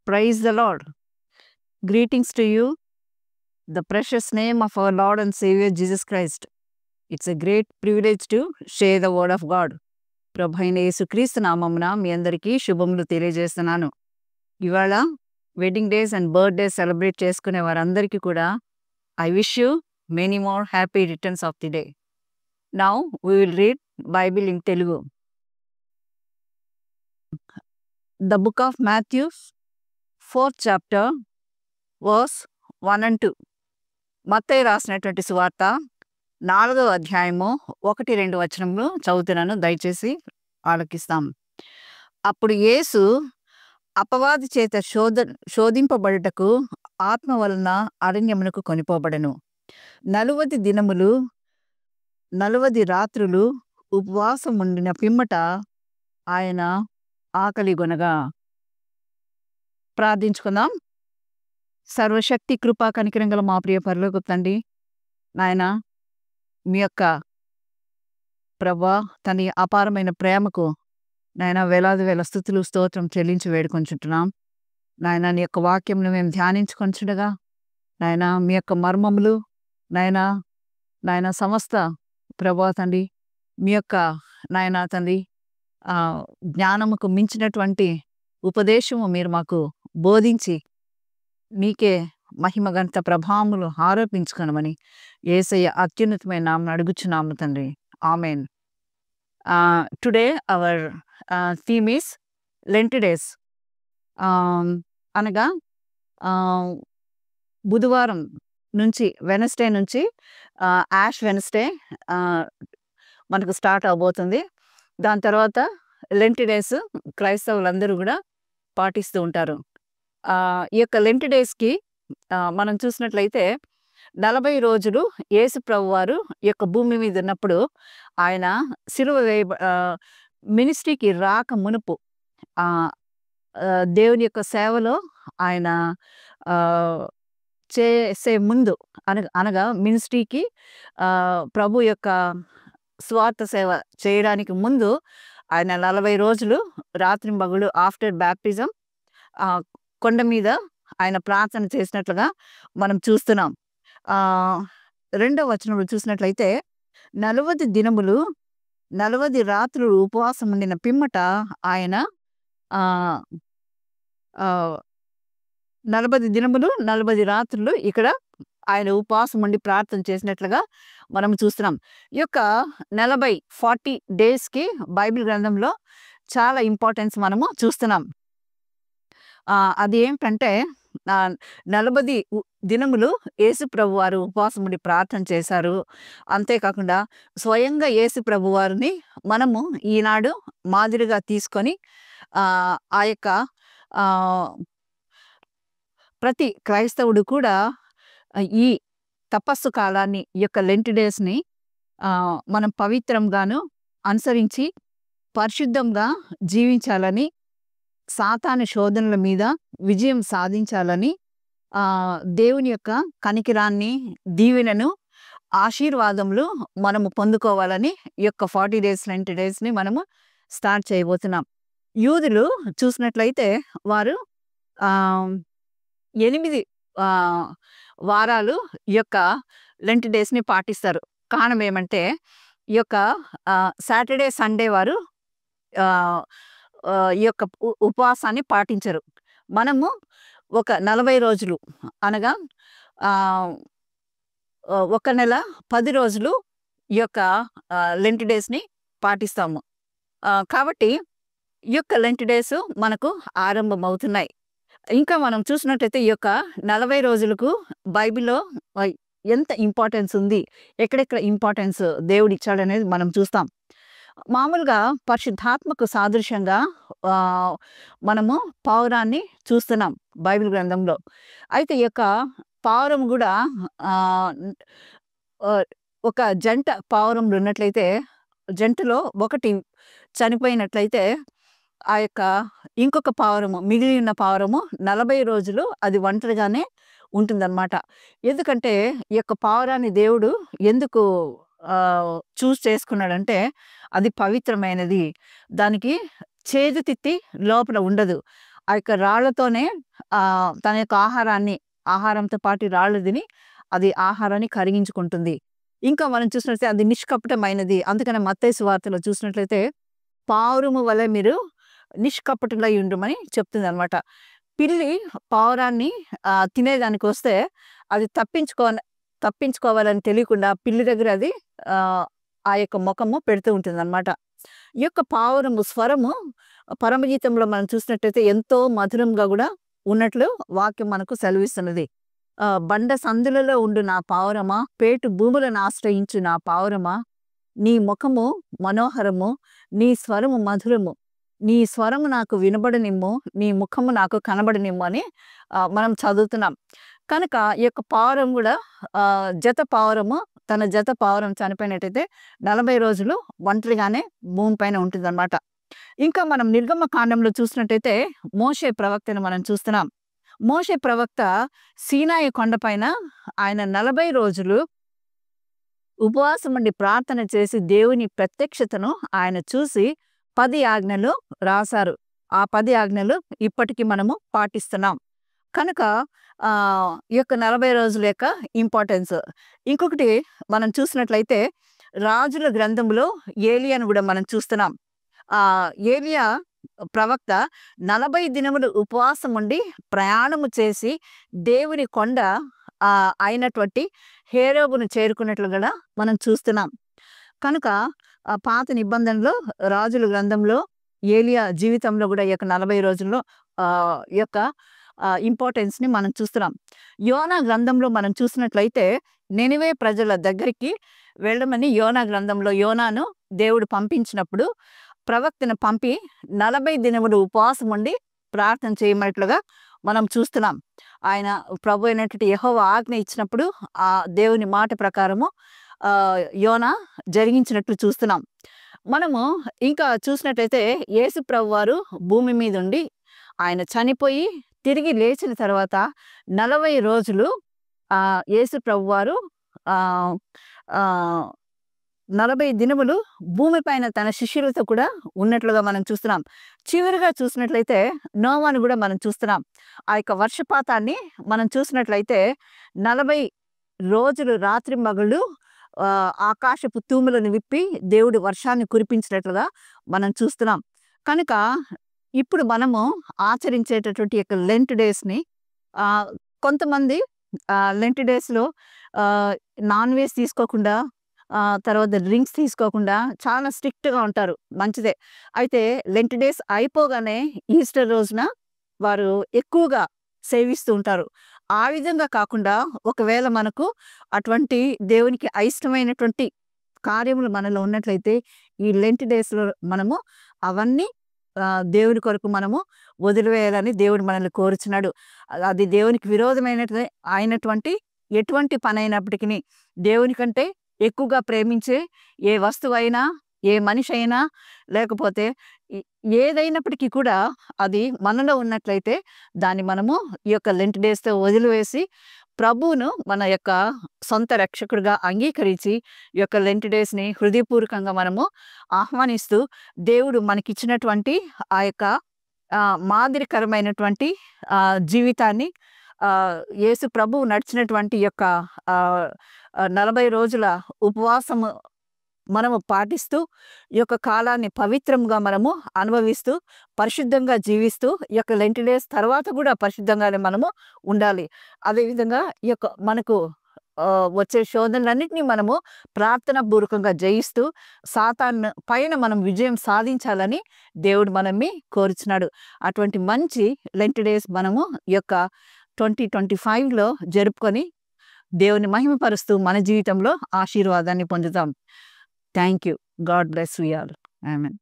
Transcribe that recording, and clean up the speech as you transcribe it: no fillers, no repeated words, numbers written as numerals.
Praise the Lord. Greetings to you, the precious name of our Lord and Savior Jesus Christ. It's a great privilege to share the word of God. ప్రభు అయిన యేసుక్రీస్తు నామమున మీ అందరికీ శుభములు తెలియజేస్తున్నాను. ఇవాళ wedding days and birthday celebrate చేసుకునే వారందరికీ కూడా I wish you many more happy returns of the day. Now we will read Bible in Telugu. The book of Matthew 4th chapter verse 1 and 2. మత్తయి రాసినటువంటి సువార్త 4వ అధ్యాయము 1-2 వచనములు చదువుతున్నాను, దయచేసి ఆలకిస్తాం. అప్పుడు యేసు అపవాది చేత శోధింపబడుటకు ఆత్మ వలన అరణ్యమునకు కొనిపోబడెను. 40 దినములు 40 రాత్రులు ఉపవాసం ఉండిన పిమ్మట ఆయన ఆకలిగొనగా. ప్రార్థించుకుందాం. సర్వశక్తి కృపా కనికరం గల మా ప్రియ పరలోకపు తండ్రి, నాయన మీ యొక్క ప్రభా తన అపారమైన ప్రేమకు నాయన వేలాది వేల స్తుతులు స్తోత్రం చెల్లించి వేడుకొంచుంటున్నాం. నాయన నీ యొక్క వాక్యంను మేము ధ్యానించుకొంచుండగా నాయన మీ యొక్క మర్మములు నాయన సమస్త ప్రభా తండ్రి మీ యొక్క నాయన తండ్రి జ్ఞానముకు మించినటువంటి ఉపదేశము మీరు మాకు బోధించి మీకే మహిమ గంత ప్రభావములు ఆరోపించుకొనమని యేసయ్య అత్యున్నతమైన నామమున అడుగుచున్నాము తండ్రి. Amen. Today our theme is Lent days. అనగా బుధవారం నుంచి వెనస్డే నుంచి యాష్ వెనస్డే మనకు స్టార్ట్ అవబోతుంది. దాని తర్వాత లెంట్ డేస్ క్రైస్తవులందరూ కూడా పాటిస్తూ ఉంటారు. ఈ యొక్క లెంట్ డేస్కి మనం చూసినట్లయితే 40 రోజులు యేసు ప్రభు వారు ఈ యొక్క భూమి మీద ఉన్నప్పుడు ఆయన సిలువ మినిస్ట్రీకి రాక మునుపు దేవుని యొక్క సేవలో ఆయన చేసే ముందు అనగా మినిస్ట్రీకి ప్రభు యొక్క స్వార్థ సేవ చేయడానికి ముందు ఆయన 40 రోజులు రాత్రింబగళ్ళు ఆఫ్టర్ బ్యాప్టిజం కొండ మీద ఆయన ప్రార్థన చేసినట్లుగా మనం చూస్తున్నాం. 2వ వచనంలో చూసినట్లయితే 40 దినములు 40 రాత్రులు ఉపవాసం ఉండిన పిమ్మట ఆయన 40 దినములు 40 రాత్రులు ఇక్కడ ఆయన ఉపవాసం ఉండి ప్రార్థన చేసినట్లుగా మనం చూస్తున్నాం. ఈ యొక్క 40 డేస్కి బైబిల్ గ్రంథంలో చాలా ఇంపార్టెన్స్ మనము చూస్తున్నాం. అది ఏమిటంటే 40 దినములు యేసు ప్రభు వారు ఉపవాసం ఉండి ప్రార్థన చేశారు. అంతేకాకుండా స్వయంగా యేసు ప్రభు వారిని మనము ఈనాడు మాదిరిగా తీసుకొని ఆ యొక్క ప్రతి క్రైస్తవుడు కూడా ఈ తపస్సు కాలాన్ని ఈ యొక్క లెంట్ డేస్ని మనం పవిత్రంగాను అనుసరించి పరిశుద్ధంగా జీవించాలని, సాతాను శోధనల మీద విజయం సాధించాలని, దేవుని యొక్క కనికిరాన్ని, దీవెనను, ఆశీర్వాదములు మనము పొందుకోవాలని ఈ యొక్క 40 డేస్ లెంట్ డేస్ని మనము స్టార్ట్ చేయబోతున్నాం. యూదులు చూసినట్లయితే వారు 8 వారాలు ఈ యొక్క లెంట్ డేస్ని పాటిస్తారు. కారణం ఏమంటే ఈ యొక్క సాటర్డే సండే వారు ఈ యొక్క ఉపవాసాన్ని పాటించరు. మనము ఒక 40 రోజులు అనగా 1 నెల 10 రోజులు ఈ యొక్క లెంట్ డేస్ని పాటిస్తాము. కాబట్టి ఈ యొక్క లెంట్ డేస్ మనకు ఆరంభమవుతున్నాయి. ఇంకా మనం చూసినట్టయితే ఈ యొక్క 40 రోజులకు బైబిల్లో ఎంత ఇంపార్టెన్స్ ఉంది, ఎక్కడెక్కడ ఇంపార్టెన్స్ దేవుడు ఇచ్చాడనేది మనం చూస్తాం. మామూలుగా పరిశుద్ధాత్మకు సాదృశ్యంగా మనము పావురాన్ని చూస్తున్నాం బైబిల్ గ్రంథంలో. అయితే ఈ యొక్క పావురం కూడా ఒక జంట పావురంలు ఉన్నట్లయితే జంటలో ఒకటి చనిపోయినట్లయితే ఆ యొక్క ఇంకొక పావురము, మిగిలి ఉన్న పావురము 40 రోజులు అది ఒంటరిగానే ఉంటుందన్నమాట. ఎందుకంటే ఈ యొక్క పావురాన్ని దేవుడు ఎందుకు చూస్ చేసుకున్నాడంటే అది పవిత్రమైనది, దానికి చేదు తిత్తి లోపల ఉండదు. ఆ యొక్క రాళ్ళతోనే తన యొక్క ఆహారంతో పాటు రాళ్ళు తిని అది ఆహారాన్ని కరిగించుకుంటుంది. ఇంకా మనం చూసినట్లయితే అది నిష్కపటమైనది. అందుకనే మత్తయి సువార్తలో చూసినట్లయితే పావురము వలె మీరు నిష్కపటులై ఉండుమని చెప్తుందనమాట. పిల్లి పావురాన్ని తినేదానికొస్తే అది తప్పించుకోవాలని తెలియకుండా పిల్లి దగ్గర అది ఆ యొక్క ముఖము పెడుతూ ఉంటుందన్నమాట. ఈ యొక్క పావురము స్వరము పరమగీతంలో మనం చూసినట్టయితే ఎంతో మధురంగా కూడా ఉన్నట్లు వాక్యం మనకు సెలవిస్తున్నది. బండ సందులలో ఉండు నా పావురమా, పేటు భూములను ఆశ్రయించు నా పావురమా, నీ ముఖము మనోహరము, నీ స్వరము మధురము, నీ స్వరము నాకు వినబడనిమ్ము, నీ ముఖము నాకు కనబడనిమ్ము అని మనం చదువుతున్నాం. కనుక ఈ యొక్క పావురం కూడా తన జత పావురం చనిపోయినట్టయితే 40 రోజులు ఒంటరిగానే భూమి పైన ఉంటుందన్నమాట. ఇంకా మనం నిర్గమకాండంలో చూసినట్టయితే మోషే ప్రవక్తను మనం చూస్తున్నాం. మోషే ప్రవక్త సీనాయి కొండపైన ఆయన 40 రోజులు ఉపవాసం ఉండి ప్రార్థన చేసి దేవుని ప్రత్యక్షతను ఆయన చూసి 10 ఆజ్ఞలు రాశారు. ఆ 10 ఆజ్ఞలు ఇప్పటికీ మనము పాటిస్తున్నాం. కనుక ఈ యొక్క 40 రోజుల యొక్క ఇంపార్టెన్స్. ఇంకొకటి మనం చూసినట్లయితే రాజుల గ్రంథంలో ఏలియాను కూడా మనం చూస్తున్నాం. ఏలియా ప్రవక్త 40 దినములు ఉపవాసం ఉండి ప్రయాణము చేసి దేవుని కొండ అయినటువంటి హేరోబును చేరుకున్నట్లు కూడా మనం చూస్తున్నాం. కనుక పాత నిబంధనలో రాజుల గ్రంథంలో ఏలియా జీవితంలో కూడా ఈ యొక్క 40 రోజుల్లో ఈ యొక్క ఇంపార్టెన్స్ని మనం చూస్తున్నాం. యోనా గ్రంథంలో మనం చూసినట్లయితే నినివే ప్రజల దగ్గరికి వెళ్ళమని యోనా గ్రంథంలో యోనాను దేవుడు పంపించినప్పుడు ప్రవక్తను పంపి 40 దినములు ఉపవాసం ఉండి ప్రార్థన చేయమన్నట్లుగా మనం చూస్తున్నాం. ఆయన ప్రభు అయినటువంటి యెహోవా ఆజ్ఞ ఇచ్చినప్పుడు ఆ దేవుని మాట ప్రకారము యోనా జరిగించినట్లు చూస్తున్నాం. మనము ఇంకా చూసినట్లయితే యేసు ప్రభు వారు భూమి మీద ఉండి ఆయన చనిపోయి తిరిగి లేచిన తర్వాత 40 రోజులు యేసు ప్రభు వారు 40 దినములు భూమి పైన తన శిష్యులతో కూడా ఉన్నట్లుగా మనం చూస్తున్నాం. చివరిగా చూసినట్లయితే నోవాను కూడా మనం చూస్తున్నాం. ఆ యొక్క వర్షపాతాన్ని మనం చూసినట్లయితే 40 రోజులు రాత్రింబగళ్ళు ఆకాశపు తూములను విప్పి దేవుడు వర్షాన్ని కురిపించినట్లుగా మనం చూస్తున్నాం. కనుక ఇప్పుడు మనము ఆచరించేటటువంటి యొక్క లెంట్ డేస్ని కొంతమంది లెంట్ డేస్లో నాన్ వెజ్ తీసుకోకుండా తర్వాత డ్రింక్స్ తీసుకోకుండా చాలా స్ట్రిక్ట్గా ఉంటారు. మంచిదే. అయితే లెంట్ డేస్ అయిపోగానే ఈస్టర్ రోజున వారు ఎక్కువగా సేవిస్తూ ఉంటారు. ఆ విధంగా కాకుండా ఒకవేళ మనకు అటువంటి దేవునికి అయిష్టమైనటువంటి కార్యములు మనలో ఉన్నట్లయితే ఈ లెంట్ డేస్లో మనము అవన్నీ దేవుని కొరకు మనము వదిలివేయాలని దేవుడు మనల్ని కోరుచున్నాడు. అది దేవునికి అయినటువంటి ఎటువంటి పని అయినప్పటికీ దేవుని కంటే ఎక్కువగా ప్రేమించే ఏ వస్తువైనా ఏ మనిషి అయినా లేకపోతే ఏదైనప్పటికీ కూడా అది మనలో ఉన్నట్లయితే దాన్ని మనము ఈ యొక్క లెంట్ డేస్తో వదిలివేసి ప్రభువును మన యొక్క సొంత రక్షకుడిగా అంగీకరించి ఈ యొక్క లెంట్ డేస్ని హృదయపూర్వకంగా మనము ఆహ్వానిస్తూ దేవుడు మనకిచ్చినటువంటి ఆ యొక్క మాదిరికరమైనటువంటి జీవితాన్ని యేసు ప్రభువు నడిచినటువంటి యొక్క 40 రోజుల ఉపవాసము మనము పాటిస్తూ ఈ యొక్క కాలాన్ని పవిత్రంగా మనము అనుభవిస్తూ పరిశుద్ధంగా జీవిస్తూ ఈ యొక్క లెంట్ డేస్ తర్వాత కూడా పరిశుద్ధంగానే మనము ఉండాలి. అదేవిధంగా ఈ యొక్క మనకు వచ్చే శోధనలన్నింటినీ మనము ప్రార్థన పూర్వకంగా జయిస్తూ సాతాను పైన మనం విజయం సాధించాలని దేవుడు మనల్ని కోరుచున్నాడు. అటువంటి మంచి లెంట్ డేస్ మనము ఈ యొక్క 2025లో జరుపుకొని దేవుని మహిమపరుస్తూ మన జీవితంలో ఆశీర్వాదాన్ని పొందుతాం. Thank you. God bless you all. Amen.